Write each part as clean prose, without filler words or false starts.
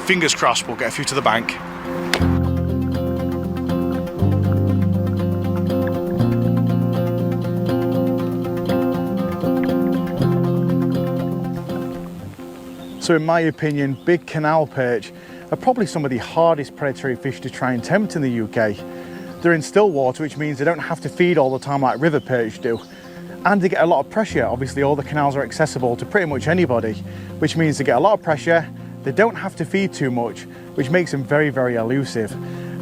fingers crossed we'll get a few to the bank. So in my opinion, big canal perch are probably some of the hardest predatory fish to try and tempt in the UK. They're in still water, which means they don't have to feed all the time like river perch do. And they get a lot of pressure. Obviously, all the canals are accessible to pretty much anybody, which means they get a lot of pressure. They don't have to feed too much, which makes them very, very elusive.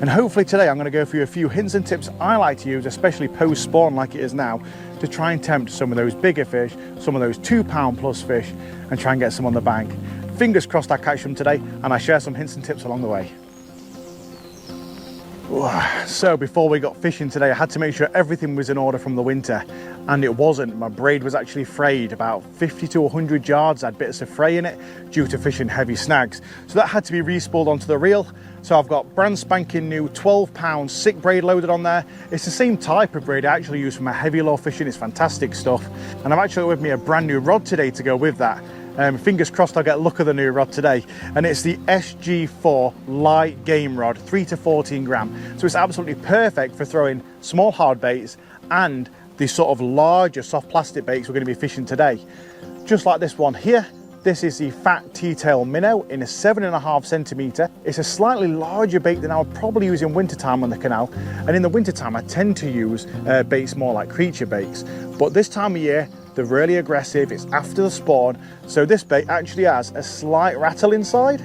And hopefully today I'm going to go through a few hints and tips I like to use, especially post-spawn like it is now, to try and tempt some of those bigger fish, some of those 2 pound plus fish, and try and get some on the bank. Fingers crossed I catch them today, and I share some hints and tips along the way. So before we got fishing today, I had to make sure everything was in order from the winter, and it wasn't. My braid was actually frayed about 50 to 100 yards, had bits of fray in it due to fishing heavy snags. So that had to be re-spooled onto the reel. So I've got brand spanking new 12 pound sick braid loaded on there. It's the same type of braid I actually use for my heavy lure fishing. It's fantastic stuff. And I've actually got with me a brand new rod today to go with that. Fingers crossed I'll get a look at the new rod today, and it's the SG4 light game rod, 3 to 14 gram. So it's absolutely perfect for throwing small hard baits and the sort of larger soft plastic baits we're going to be fishing today. Just like this one here. This is the Fat T-tail minnow in a 7.5 centimetre. It's a slightly larger bait than I would probably use in wintertime on the canal. And in the wintertime, I tend to use baits more like creature baits. But this time of year, they're really aggressive. It's after the spawn. So this bait actually has a slight rattle inside.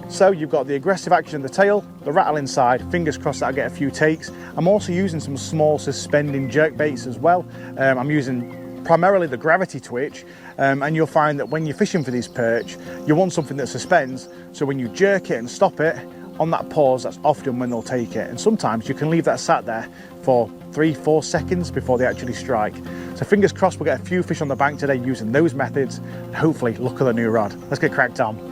So you've got the aggressive action in the tail, the rattle inside. Fingers crossed that I'll get a few takes. I'm also using some small suspending jerk baits as well. I'm using primarily the Gravity Twitch, and you'll find that when you're fishing for these perch, you want something that suspends, so when you jerk it and stop it, on that pause, that's often when they'll take it. And sometimes you can leave that sat there for 3-4 seconds before they actually strike. So fingers crossed we'll get a few fish on the bank today using those methods, and hopefully look at the new rod. Let's get cracked on.